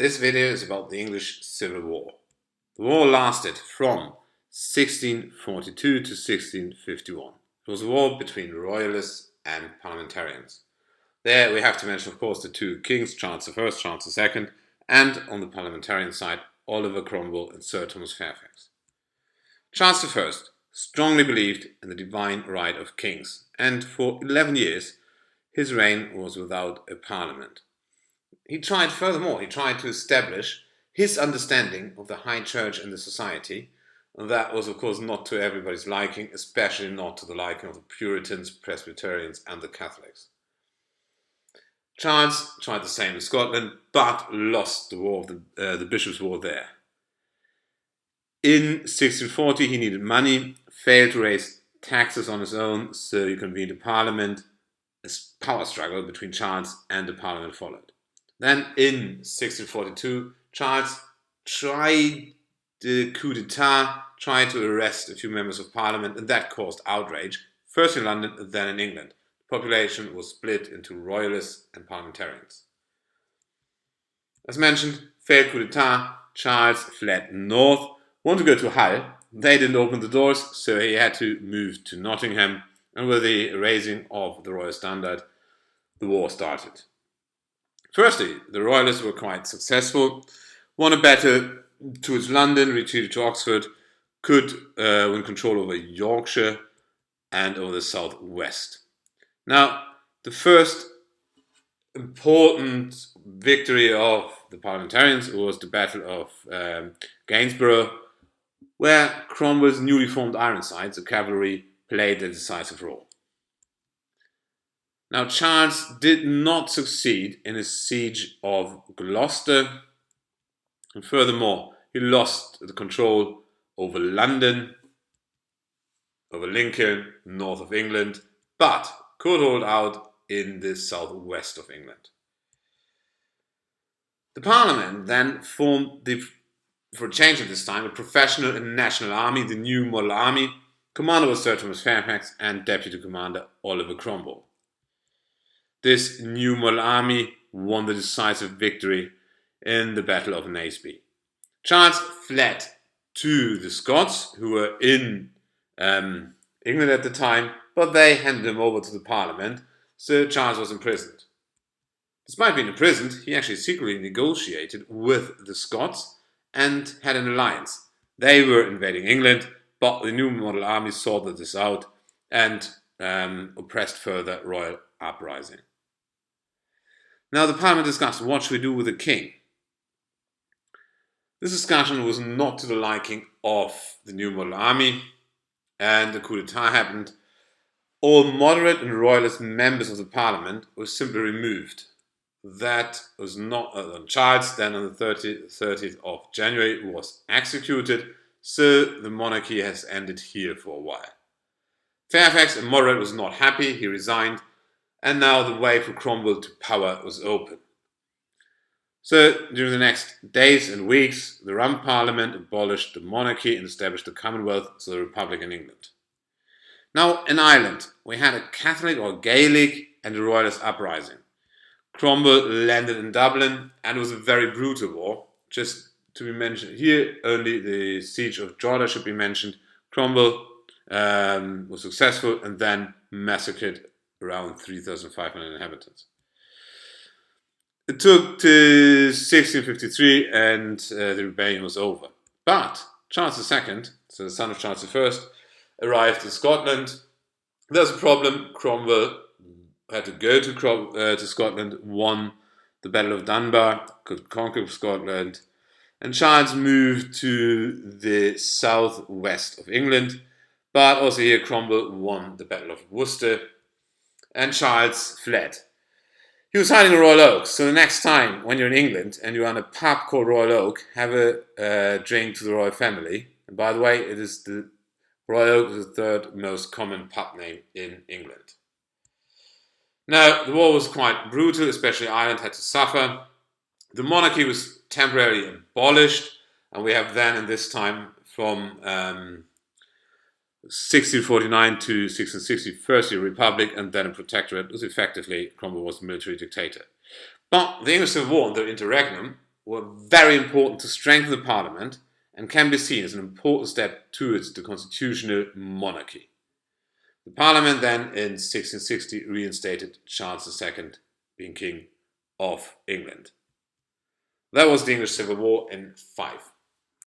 This video is about the English Civil War. The war lasted from 1642 to 1651. It was a war between royalists and parliamentarians. There we have to mention, of course, the two kings, Charles I, Charles II, and on the parliamentarian side, Oliver Cromwell and Sir Thomas Fairfax. Charles I strongly believed in the divine right of kings, and for 11 years his reign was without a parliament. He tried to establish his understanding of the high church and the society. And that was, of course, not to everybody's liking, especially not to the liking of the Puritans, Presbyterians, and the Catholics. Charles tried the same in Scotland, but lost the war of the Bishops' War there. In 1640, he needed money, failed to raise taxes on his own, so he convened a parliament. A power struggle between Charles and the parliament followed. Then, in 1642, Charles tried the coup d'etat, tried to arrest a few members of parliament, and that caused outrage, first in London, then in England. The population was split into royalists and parliamentarians. As mentioned, failed coup d'etat, Charles fled north, wanted to go to Hull. They didn't open the doors, so he had to move to Nottingham, and with the raising of the royal standard, the war started. Firstly, the royalists were quite successful, won a battle towards London, retreated to Oxford, could win control over Yorkshire and over the southwest. Now, the first important victory of the parliamentarians was the Battle of Gainsborough, where Cromwell's newly formed Ironsides, the cavalry, played a decisive role. Now, Charles did not succeed in his siege of Gloucester, and furthermore, he lost the control over London, over Lincoln, north of England, but could hold out in the southwest of England. The Parliament then formed, for a change at this time, a professional and national army, the New Model Army. Commander was Sir Thomas Fairfax and Deputy Commander Oliver Cromwell. This New Model Army won the decisive victory in the Battle of Naseby. Charles fled to the Scots, who were in England at the time, but they handed him over to the Parliament, so Charles was imprisoned. Despite being imprisoned, he actually secretly negotiated with the Scots and had an alliance. They were invading England, but the New Model Army sorted this out and oppressed further royal uprising. Now the Parliament discussed, what should we do with the king? This discussion was not to the liking of the New Model Army, and the coup d'etat happened. All moderate and royalist members of the Parliament were simply removed. That was not on Charles. Then on the 30th of January was executed, so the monarchy has ended here for a while. Fairfax, a moderate, was not happy. He resigned, and now the way for Cromwell to power was open. So, during the next days and weeks, the Rump Parliament abolished the monarchy and established the Commonwealth, so the Republic in England. Now, in Ireland, we had a Catholic or Gaelic and a Royalist uprising. Cromwell landed in Dublin, and it was a very brutal war. Just to be mentioned here, only the siege of Drogheda should be mentioned. Cromwell was successful and then massacred around 3,500 inhabitants. It took to 1653 and the rebellion was over. But Charles II, so the son of Charles I, arrived in Scotland. There was a problem. Cromwell had to go to Scotland, won the Battle of Dunbar, could conquer Scotland, and Charles moved to the southwest of England. But also here Cromwell won the Battle of Worcester, and Charles fled. He was hiding in Royal Oak, so the next time when you're in England and you're in a pub called Royal Oak, have a drink to the royal family. And by the way, it is the Royal Oak is the third most common pub name in England. Now, the war was quite brutal, especially Ireland had to suffer. The monarchy was temporarily abolished, and we have then in this time from 1649 to 1660, first a republic and then a protectorate. It was effectively Cromwell was a military dictator. But the English Civil War and the interregnum were very important to strengthen the Parliament and can be seen as an important step towards the constitutional monarchy. The Parliament then in 1660 reinstated Charles II being King of England. That was the English Civil War in 5